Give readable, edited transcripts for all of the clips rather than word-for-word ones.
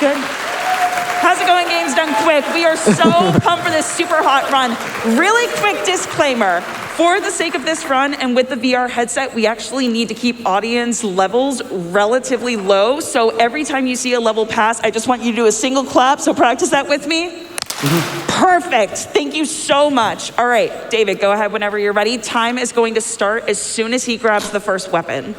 good? How's it going, Games Done Quick? We are so pumped for this Superhot run. Really quick disclaimer. For the sake of this run and with the VR headset, we actually need to keep audience levels relatively low. So every time you see a level pass, I just want you to do a single clap. So practice that with me. Perfect. Thank you so much. All right, David, go ahead whenever you're ready. Time is going to start as soon as he grabs the first weapon.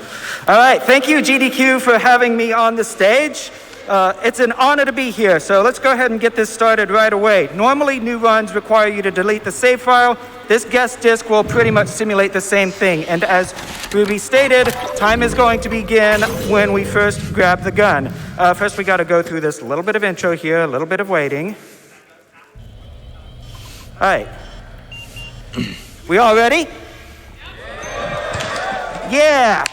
All right, thank you, GDQ, for having me on the stage. It's an honor to be here, so let's go ahead and get this started right away. Normally, new runs require you to delete the save file. This guest disk will pretty much simulate the same thing. And as Ruby stated, time is going to begin when we first grab the gun. First, we got to go through this little bit of intro here, a little bit of waiting. All right. We all ready? Yeah!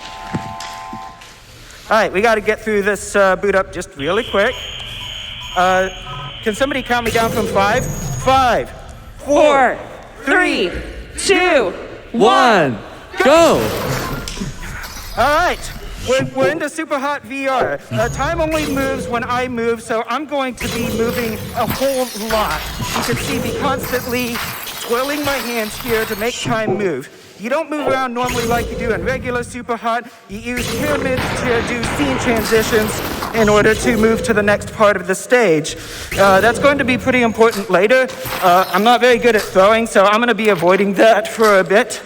All right, we got to get through this boot up just really quick. Can somebody count me down from 5? 5, 4, 3, 2, 1, go! All right, we're into Superhot VR. Time only moves when I move, so I'm going to be moving a whole lot. You can see me constantly twirling my hands here to make time move. You don't move around normally like you do in regular Superhot. You use pyramids to do scene transitions in order to move to the next part of the stage. That's going to be pretty important later. I'm not very good at throwing, so I'm going to be avoiding that for a bit.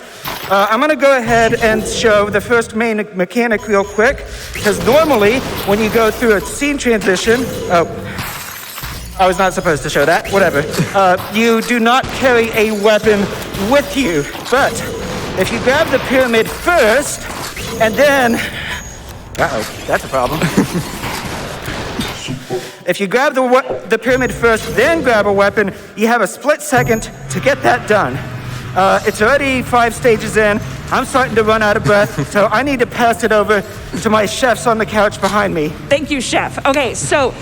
I'm going to go ahead and show the first main mechanic real quick, because normally when you go through a scene transition, I was not supposed to show that, whatever. You do not carry a weapon with you, but if you grab the pyramid first, and then, that's a problem. If you grab the pyramid first, then grab a weapon, you have a split second to get that done. It's already 5 stages in. I'm starting to run out of breath, so I need to pass it over to my chefs on the couch behind me. Thank you, Chef. Okay, so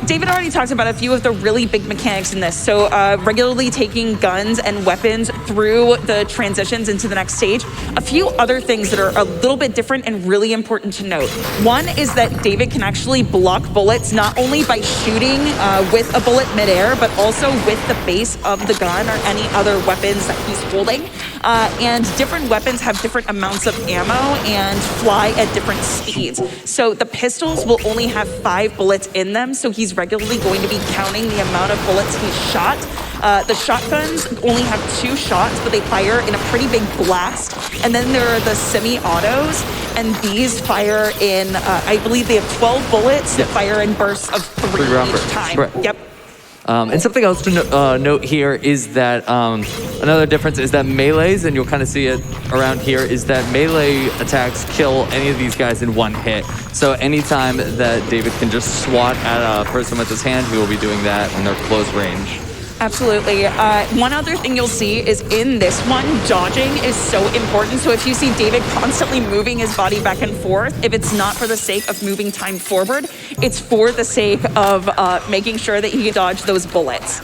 David already talked about a few of the really big mechanics in this. So regularly taking guns and weapons through the transitions into the next stage. A few other things that are a little bit different and really important to note. One is that David can actually block bullets not only by shooting with a bullet midair, but also with the base of the gun or any other weapons that he's holding. And different weapons have different amounts of ammo and fly at different speeds. So the pistols will only have 5 bullets in them, so he's regularly going to be counting the amount of bullets he's shot. The shotguns only have 2 shots, but they fire in a pretty big blast. And then there are the semi-autos, and these fire in, I believe they have 12 bullets that fire in bursts of 3 each time. Right. Yep. And something else to note here is that another difference is that melees, and you'll kind of see it around here, is that melee attacks kill any of these guys in 1 hit. So anytime that David can just swat at a person with his hand, he will be doing that when they're close range. Absolutely. One other thing you'll see is in this one, dodging is so important. So if you see David constantly moving his body back and forth, if it's not for the sake of moving time forward, it's for the sake of making sure that he can dodge those bullets.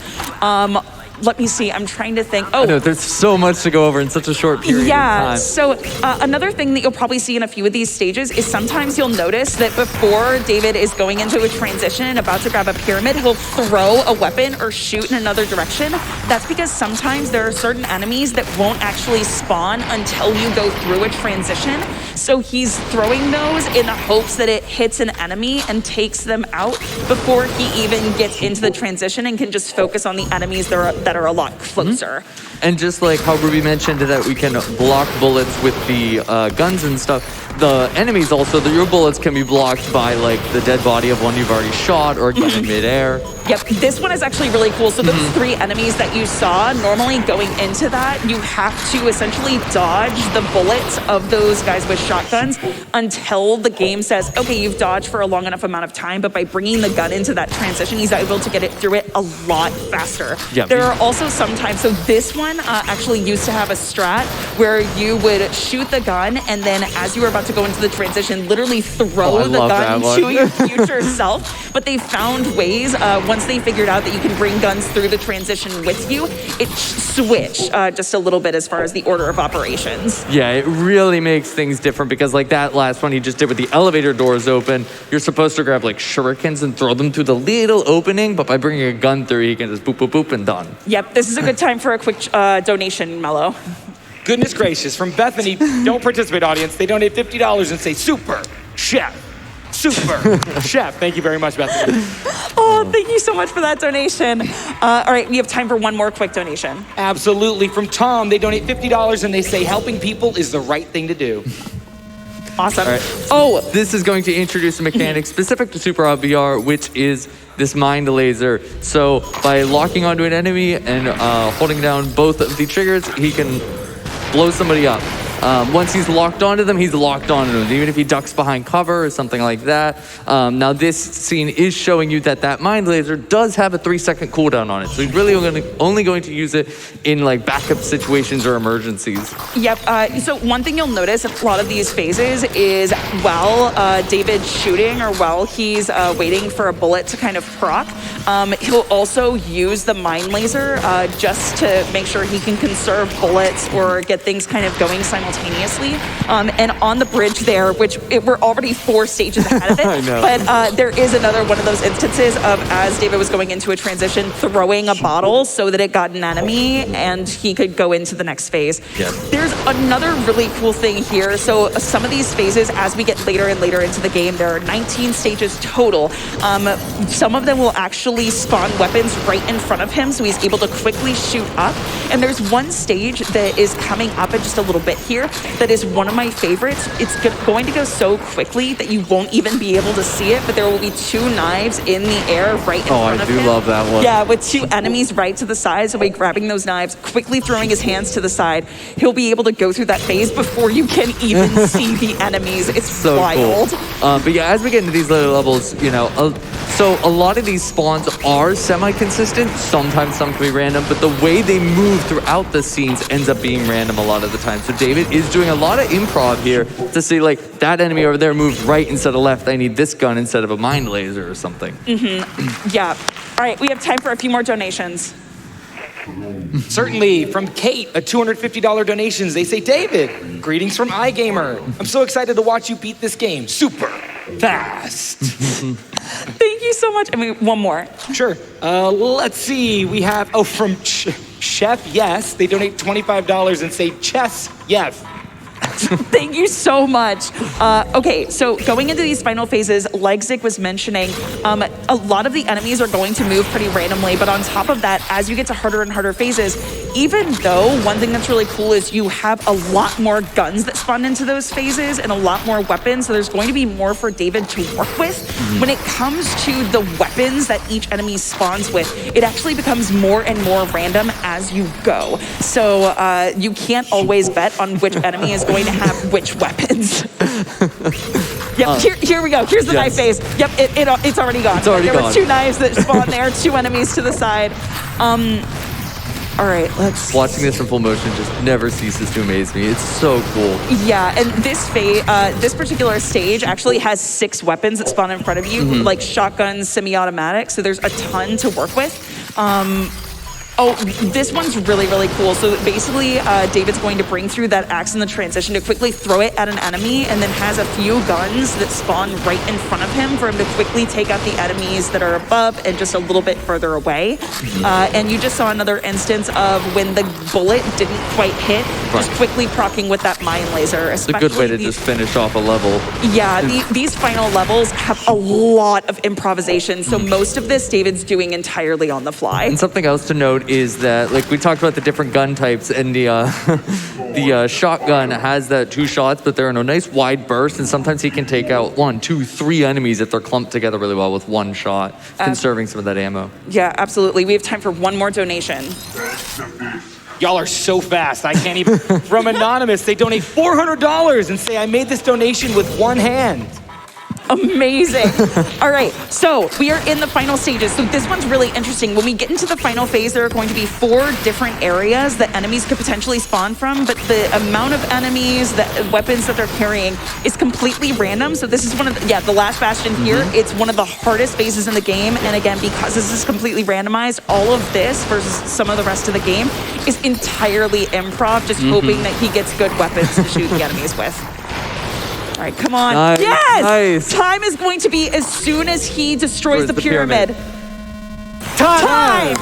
Let me see, I'm trying to think. I know, there's so much to go over in such a short period of time. So another thing that you'll probably see in a few of these stages is sometimes you'll notice that before David is going into a transition and about to grab a pyramid, he'll throw a weapon or shoot in another direction. That's because sometimes there are certain enemies that won't actually spawn until you go through a transition. So he's throwing those in the hopes that it hits an enemy and takes them out before he even gets into the transition and can just focus on the enemies that are a lot closer. And just like how Ruby mentioned that we can block bullets with the guns and stuff, the enemies also, your bullets can be blocked by like the dead body of one you've already shot or a gun in midair. Yep, this one is actually really cool. So those 3 enemies that you saw, normally going into that, you have to essentially dodge the bullets of those guys with shotguns until the game says, okay, you've dodged for a long enough amount of time, but by bringing the gun into that transition, he's able to get it through it a lot faster. Yep. There are also sometimes, so this one actually used to have a strat where you would shoot the gun and then as you were about to go into the transition, literally throw the gun to your future self. But they found ways, once once they figured out that you can bring guns through the transition with you, it switched just a little bit as far as the order of operations. Yeah, it really makes things different because like that last one he just did with the elevator doors open, you're supposed to grab like shurikens and throw them through the little opening, but by bringing a gun through, you can just boop, boop, boop, and done. Yep, this is a good time for a quick donation, Mello. Goodness gracious, from Bethany, don't participate, audience. They donate $50 and say, Super Chef. Super Chef. Thank you very much, Bethany. Oh, thank you so much for that donation. All right, we have time for one more quick donation. Absolutely. From Tom, they donate $50 and they say, helping people is the right thing to do. Awesome. All right. Oh, this is going to introduce a mechanic specific to Superhot VR, which is this mind laser. So by locking onto an enemy and holding down both of the triggers, he can blow somebody up. Once he's locked onto them, he's locked onto them, even if he ducks behind cover or something like that. Now this scene is showing you that mind laser does have a 3-second cooldown on it. So he's really only going to use it in like backup situations or emergencies. Yep, so one thing you'll notice in a lot of these phases is while David's shooting or while he's waiting for a bullet to kind of proc, he'll also use the mind laser just to make sure he can conserve bullets or get things kind of going simultaneously. And on the bridge there, which we're already 4 stages ahead of it, I know. but there is another one of those instances of as David was going into a transition, throwing a bottle so that it got an enemy and he could go into the next phase. Yes. There's another really cool thing here. So some of these phases, as we get later and later into the game, there are 19 stages total. Some of them will actually spawn weapons right in front of him, so he's able to quickly shoot up. And there's one stage that is coming up in just a little bit here that is one of my favorites. It's going to go so quickly that you won't even be able to see it, but there will be 2 knives in the air right in front of him. Oh, I do love that one. Yeah, with 2 enemies right to the side. So by grabbing those knives, quickly throwing his hands to the side, he'll be able to go through that phase before you can even see the enemies. It's so wild. Cool. But yeah, as we get into these later levels, you know, so a lot of these spawns are semi-consistent. Sometimes some can be random, but the way they move throughout the scenes ends up being random a lot of the time. So David is doing a lot of improv here to see like that enemy over there moved right instead of left. I need this gun instead of a mind laser or something. Yeah. All right, we have time for a few more donations. Certainly, from Kate, a $250 donations. They say, David, greetings from iGamer. I'm so excited to watch you beat this game super fast. Thank you so much. I mean, one more. Sure. Let's see. We have, from Chef Yes. They donate $25 and say, Chess Yes. Thank you so much. Okay, so going into these final phases, like Zik was mentioning, a lot of the enemies are going to move pretty randomly, but on top of that, as you get to harder and harder phases, even though one thing that's really cool is you have a lot more guns that spawn into those phases and a lot more weapons, so there's going to be more for David to work with. When it comes to the weapons that each enemy spawns with, it actually becomes more and more random as you go. So you can't always bet on which enemy is going to have which weapons. Yep, here we go. Here's the knife phase. Yep, it's already gone. It's already there gone. was 2 knives that spawned there, 2 enemies to the side. All right, let's... Watching this in full motion just never ceases to amaze me. It's so cool. Yeah, and this particular stage actually has 6 weapons that spawn in front of you, like shotguns, semi-automatic, so there's a ton to work with. This one's really, really cool. So basically, David's going to bring through that axe in the transition to quickly throw it at an enemy and then has a few guns that spawn right in front of him for him to quickly take out the enemies that are above and just a little bit further away. And you just saw another instance of when the bullet didn't quite hit, just quickly proccing with that mind laser. It's a good way to just finish off a level. Yeah, these final levels have a lot of improvisation. So most of this, David's doing entirely on the fly. And something else to note is that, like we talked about the different gun types, and the shotgun has that 2 shots, but they're in a nice wide burst, and sometimes he can take out 1, 2, 3 enemies if they're clumped together really well with 1 shot, conserving some of that ammo. Yeah, absolutely. We have time for one more donation. Y'all are so fast. I can't even. From Anonymous, they donate $400 and say, I made this donation with 1 hand. Amazing. All right, so we are in the final stages. So this one's really interesting. When we get into the final phase, there are going to be 4 different areas that enemies could potentially spawn from, but the amount of enemies, the weapons that they're carrying is completely random. So this is one of the last bastion here. It's one of the hardest phases in the game. And again, because this is completely randomized, all of this versus some of the rest of the game is entirely improv, just hoping that he gets good weapons to shoot the enemies with. All right, come on. Nice, Yes! nice. Time is going to be as soon as he destroys the pyramid. Time!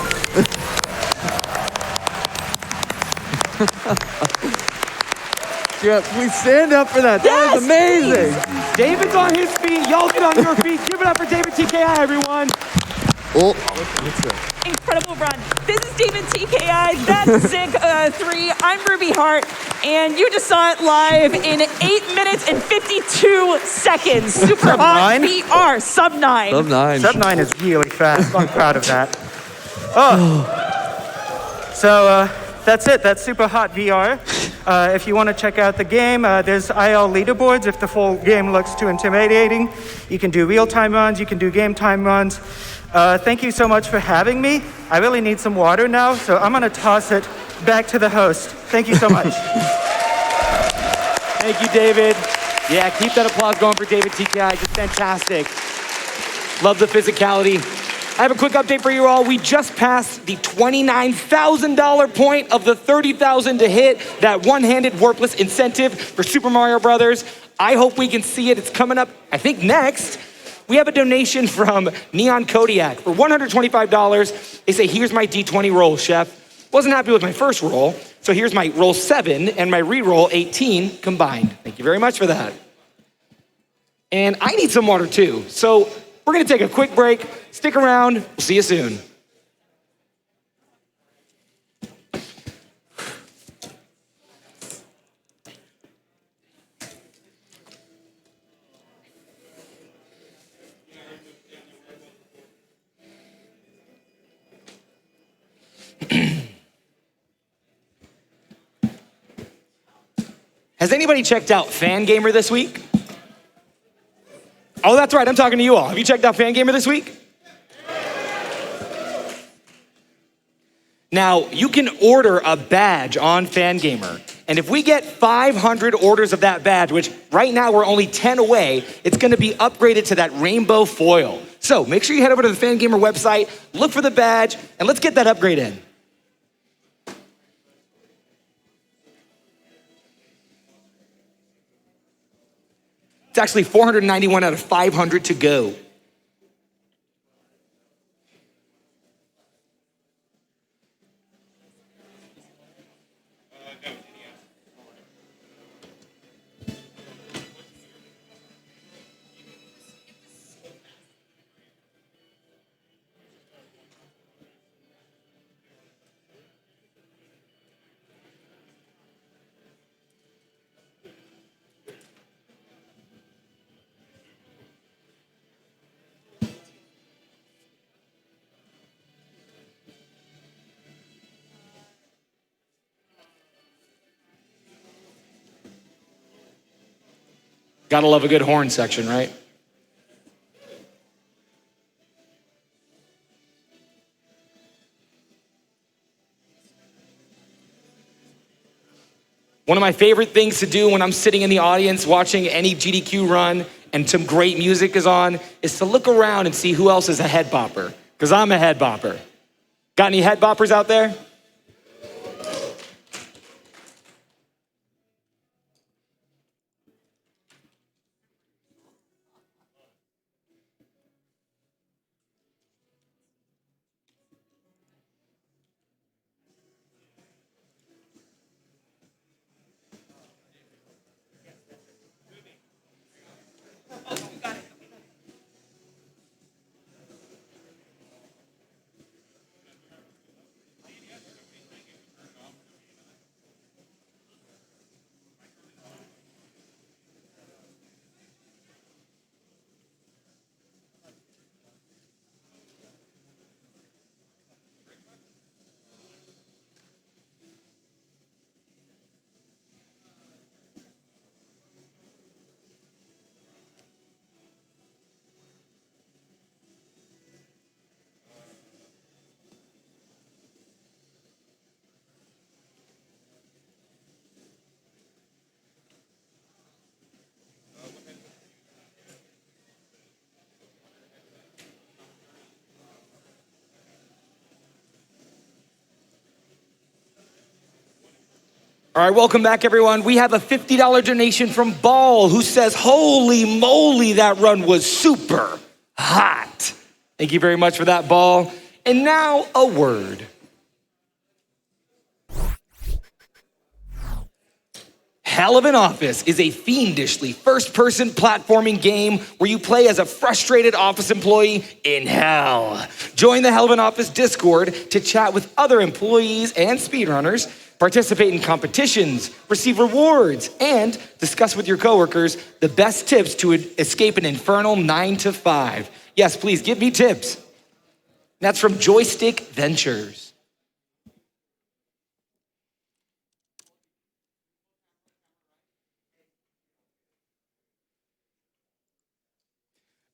Yeah, please stand up for that. That was amazing. David's on his feet. Y'all get on your feet. Give it up for David TKI, everyone. Oh, Incredible run. This is David TKI. That's Zig 3. I'm rubiehart. And you just saw it live in 8 minutes and 52 seconds. Superhot VR, sub 9. Sub 9. Sub 9 is really fast. I'm proud of that. Oh. So that's it. That's Superhot VR. If you want to check out the game, there's IL leaderboards. If the full game looks too intimidating, you can do real-time runs. You can do game time runs. Thank you so much for having me. I really need some water now, so I'm going to toss it back to the host. Thank you so much. Thank you, David. Yeah, keep that applause going for David TKI. Just fantastic. Love the physicality. I have a quick update for you all. We just passed the $29,000 point of the $30,000 to hit that one-handed warpless incentive for Super Mario Brothers. I hope we can see it. It's coming up, I think, next. We have a donation from Neon Kodiak for $125. They say, here's my D20 roll, chef. Wasn't happy with my first roll, so here's my roll 7 and my re-roll 18 combined. Thank you very much for that. And I need some water too, so we're gonna take a quick break. Stick around, we'll see you soon. Has anybody checked out Fangamer this week? Oh, that's right, I'm talking to you all. Have you checked out Fangamer this week? Now, you can order a badge on Fangamer, and if we get 500 orders of that badge, which right now we're only 10 away, it's gonna be upgraded to that rainbow foil. So make sure you head over to the Fangamer website, look for the badge, and let's get that upgrade in. It's actually 491 out of 500 to go. Gotta love a good horn section, right? One of my favorite things to do when I'm sitting in the audience watching any GDQ run and some great music is on is to look around and see who else is a head bopper, because I'm a head bopper. Got any head boppers out there? All right, welcome back, everyone. We have a $50 donation from Ball, who says, holy moly, that run was super hot. Thank you very much for that, Ball. And now, a word. Hell of an Office is a fiendishly first-person platforming game where you play as a frustrated office employee in hell. Join the Hell of an Office Discord to chat with other employees and speedrunners, participate in competitions, receive rewards, and discuss with your coworkers the best tips to escape an infernal 9 to 5. Yes, please give me tips. That's from Joystick Ventures.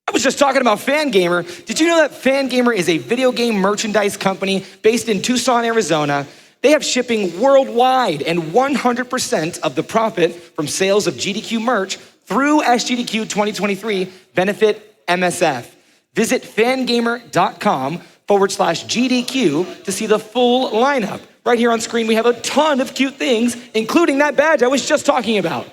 I was just talking about Fangamer. Did you know that Fangamer is a video game merchandise company based in Tucson, Arizona? They have shipping worldwide, and 100% of the profit from sales of GDQ merch through SGDQ 2023 benefit MSF. Visit fangamer.com/GDQ to see the full lineup. Right here on screen, we have a ton of cute things, including that badge I was just talking about.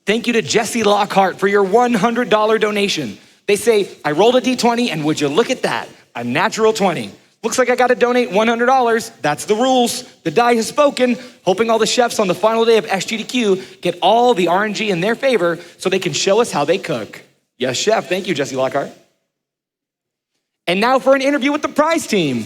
Thank you to Jesse Lockhart for your $100 donation. They say, I rolled a D20 and would you look at that, a natural 20. Looks like I gotta donate $100. That's the rules. The die has spoken, hoping all the chefs on the final day of SGDQ get all the RNG in their favor so they can show us how they cook. Yes, chef. Thank you, Jesse Lockhart. And now for an interview with the prize team.